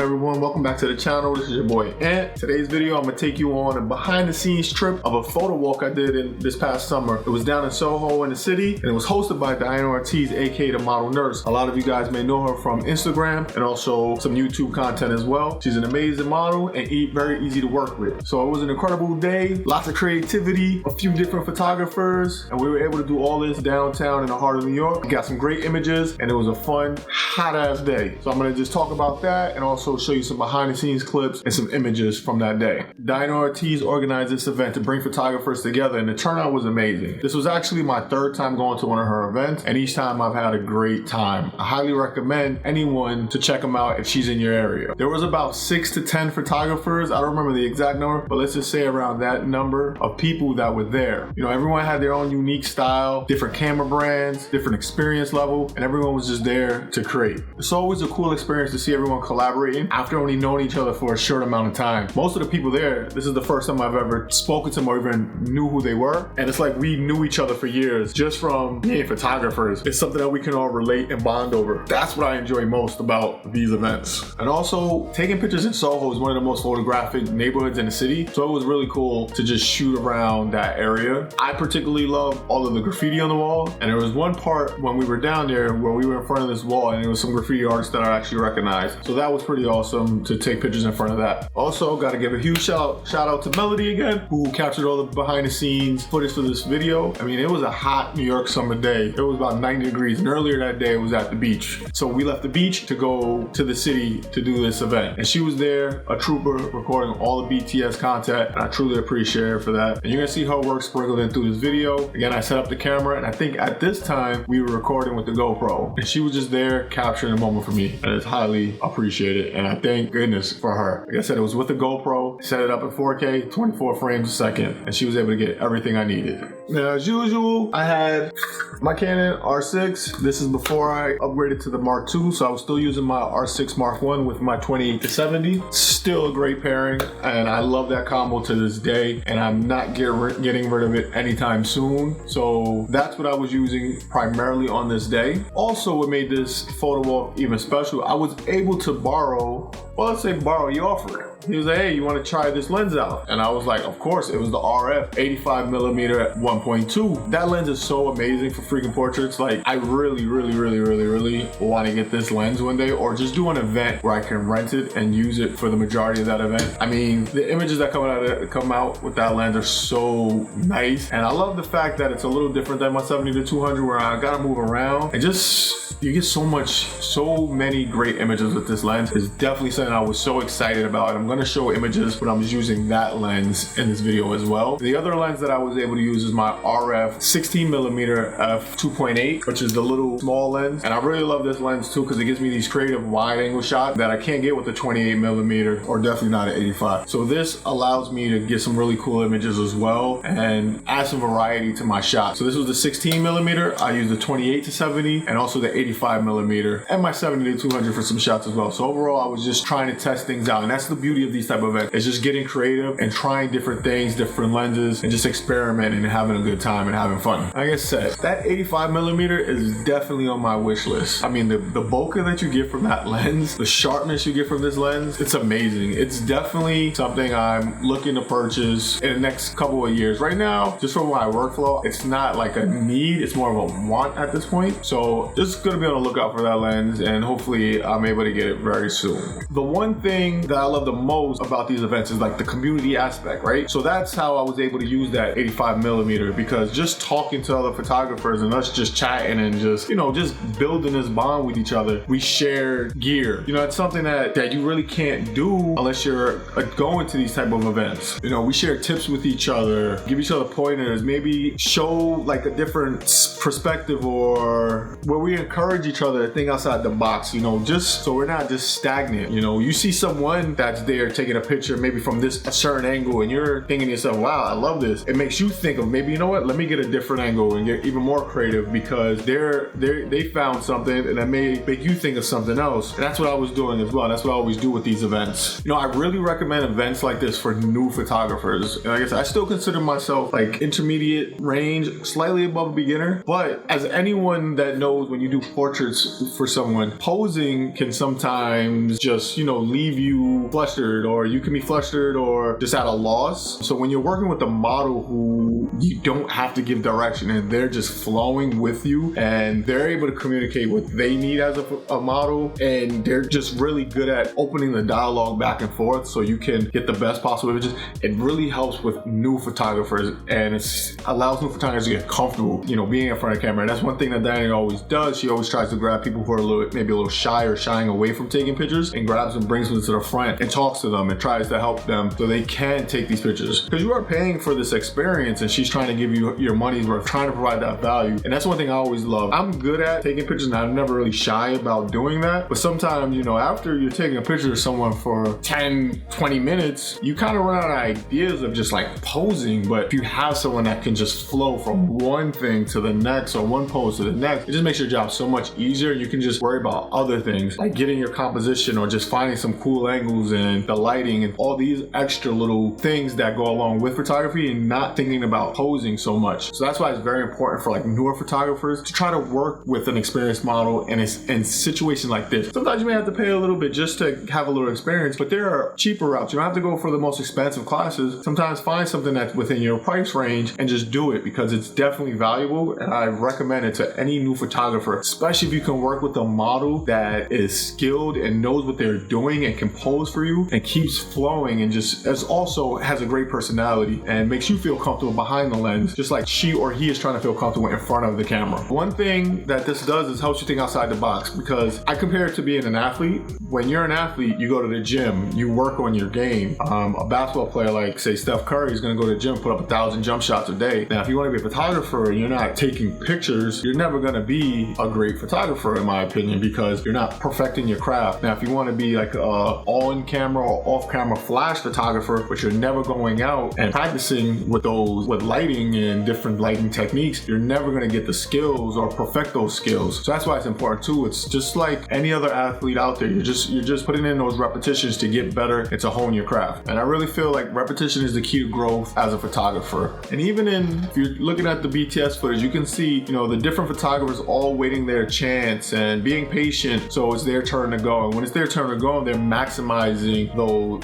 everyone? Welcome back to the channel. This is your boy Ant. Today's video, I'm gonna take you on a behind the scenes trip of a photo walk I did in this past summer. It was down in SoHo in the city, and it was hosted by Diana Ortiz, aka the model nurse. A lot of you guys may know her from Instagram and also some YouTube content as well. She's an amazing model and very easy to work with. So it was an incredible day, lots of creativity, a few different photographers, and we were able to do all this downtown in the heart of New York. We got some great images, and it was a fun, hot ass day. So I'm gonna just talk about that and also show you some behind the scenes clips and some images from that day. Diana Ortiz organized this event to bring photographers together, and the turnout was amazing. This was actually my third time going to one of her events, and each time I've had a great time. I highly recommend anyone to check them out if she's in your area. There was about 6 to 10 photographers. I don't remember the exact number, but let's just say around that number of people that were there. You know, everyone had their own unique style, different camera brands, different experience level, and everyone was just there to create. It's always a cool experience to see everyone collaborating after only knowing each other for a short amount of time. Most of the people there, this is the first time I've ever spoken to them or even knew who they were. And it's like we knew each other for years just from being photographers. It's something that we can all relate and bond over. That's what I enjoy most about these events. And also, taking pictures in SoHo is one of the most photographic neighborhoods in the city. So it was really cool to just shoot around that area. I particularly love all of the graffiti on the wall. And there was one part when we were down there where we were in front of this wall and there was some graffiti artists that I actually recognized. So that was pretty awesome to take pictures in front of that. Also, got to give a huge shout out to Melody again, who captured all the behind the scenes footage for this video. I mean, it was a hot New York summer day. It was about 90 degrees, and earlier that day it was at the beach. So we left the beach to go to the city to do this event. And she was there, a trooper, recording all the BTS content, and I truly appreciate her for that. And you're gonna see her work sprinkled in through this video. Again, I set up the camera, and I think at this time we were recording with the GoPro, and she was just there capturing the moment for me, and it's highly appreciated, and I thank goodness for her. Like I said, it was with the GoPro, set it up at 4K, 24 frames a second, and she was able to get everything I needed. Now, as usual, I had my Canon R6. This is before I upgraded to the Mark II, so I was still using my R6 Mark I with my 28-70. Still a great pairing, and I love that combo to this day, and I'm not getting rid of it anytime soon. So that's what I was using primarily on this day. Also, what made this photo walk even special, I was able to borrow, well, let's say borrow, he offered. He was like, hey, you want to try this lens out? And I was like, of course. It was the RF 85mm at 1.2. That lens is so amazing for freaking portraits. Like, I really want to get this lens one day, or just do an event where I can rent it and use it for the majority of that event. I mean, the images that come out with that lens are so nice. And I love the fact that it's a little different than my 70-200 where I gotta move around, and just, you get so many great images with this lens. It's definitely something I was so excited about. And I'm gonna show images when I was using that lens in this video as well. The other lens that I was able to use is my RF 16mm f2.8, which is the little small lens. And I really love this lens too, because it gives me these creative wide angle shots that I can't get with the 28mm, or definitely not at 85. So this allows me to get some really cool images as well and add some variety to my shots. So this was the 16mm. I used the 28-70 and also the 85mm and my 70-200 for some shots as well. So overall, I was just trying to test things out, and that's the beauty of these type of events. It's just getting creative and trying different things, different lenses, and just experimenting and having a good time and having fun. Like I said, that 85mm is definitely on my wish list. I mean, the bokeh that you get from that lens, the sharpness you get from this lens, it's amazing. It's definitely something I'm looking to purchase in the next couple of years. Right now, just from my workflow, it's not like a need, it's more of a want at this point. So just gonna be on the lookout for that lens, and hopefully I'm able to get it very soon. The one thing that I love the most about these events is like the community aspect, right? So that's how I was able to use that 85mm, because just talking to other photographers and us just chatting and just, you know, just building this bond with each other. We share gear. You know, it's something that you really can't do unless you're going to these type of events. You know, we share tips with each other, give each other pointers, maybe show like a different perspective, or where we encourage each other to think outside the box, you know, just so we're not just stagnant. You know, you see someone that's there taking a picture maybe from this a certain angle, and you're thinking to yourself, wow, I love this. It makes you think of, maybe, you know what, let me get a different angle and get even more creative, because they found something and that may make you think of something else. And that's what I was doing as well. That's what I always do with these events. You know, I really recommend events like this for new photographers. And like I said, I still consider myself like intermediate range, slightly above a beginner, but as anyone that knows, when you do portraits for someone, posing can sometimes just just, you know, leave you flustered, or you can be flustered or just at a loss. So when you're working with a model who you don't have to give direction and they're just flowing with you and they're able to communicate what they need as a model, and they're just really good at opening the dialogue back and forth so you can get the best possible images, it really helps with new photographers, and it allows new photographers to get comfortable, you know, being in front of the camera. And that's one thing that Diana always does. She always tries to grab people who are maybe a little shy or shying away from taking pictures, and grabs them, brings them to the front and talks to them and tries to help them so they can take these pictures. Because you are paying for this experience, and she's trying to give you your money's worth, trying to provide that value. And that's one thing I always love. I'm good at taking pictures and I'm never really shy about doing that. But sometimes, you know, after you're taking a picture of someone for 10, 20 minutes, you kind of run out of ideas of just like posing. But if you have someone that can just flow from one thing to the next or one pose to the next, it just makes your job so much easier. You can just worry about other things like getting your composition or just finding some cool angles and the lighting and all these extra little things that go along with photography, and not thinking about posing so much. So that's why it's very important for like newer photographers to try to work with an experienced model in situations like this. Sometimes you may have to pay a little bit just to have a little experience, but there are cheaper routes. You don't have to go for the most expensive classes. Sometimes find something that's within your price range and just do it, because it's definitely valuable, and I recommend it to any new photographer, especially if you can work with a model that is skilled and knows what they're doing and can pose for you and keeps flowing, and just also has a great personality and makes you feel comfortable behind the lens, just like she or he is trying to feel comfortable in front of the camera. One thing that this does is helps you think outside the box, because I compare it to being an athlete. When you're an athlete, you go to the gym, you work on your game. A basketball player like, say, Steph Curry is going to go to the gym, put up 1,000 jump shots a day. Now, if you want to be a photographer and you're not taking pictures, you're never going to be a great photographer, in my opinion, because you're not perfecting your craft. Now, if you want to be like a on-camera or off-camera flash photographer, but you're never going out and practicing with lighting and different lighting techniques, you're never going to get the skills or perfect those skills. So that's why it's important too. It's just like any other athlete out there. You're just putting in those repetitions to get better and to hone your craft. And I really feel like repetition is the key to growth as a photographer. And even if you're looking at the BTS footage, you can see, you know, the different photographers all waiting their chance and being patient so it's their turn to go. And when it's their turn to go, they're maximizing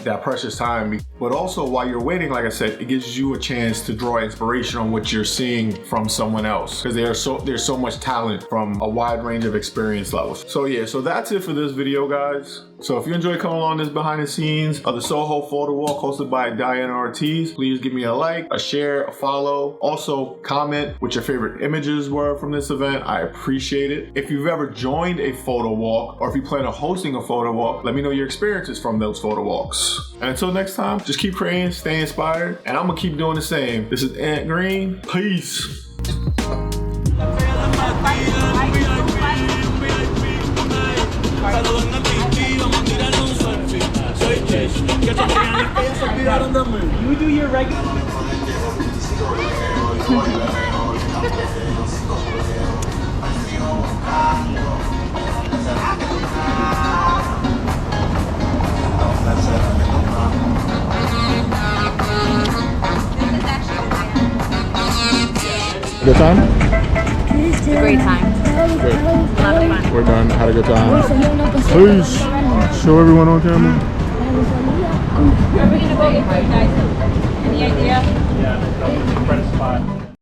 that precious time. But also, while you're waiting, like I said, it gives you a chance to draw inspiration on what you're seeing from someone else, because there's so much talent from a wide range of experience levels. So yeah, so that's it for this video, guys. So if you enjoyed coming along this behind the scenes of the SoHo Photowalk hosted by Diana Ortiz, please give me a like, a share, a follow. Also, comment what your favorite images were from this event. I appreciate it. If you've ever joined a photo walk, or if you plan on hosting a photo walk, let me know your experiences from those photo walks. And until next time, just keep creating, stay inspired, and I'm gonna keep doing the same. This is Ant Green. Peace. You do your regular. Good time? It's a great time. Great. A lot of fun. We're done. Had a good time. Please show everyone on camera. Are we gonna go in for you guys? Any idea?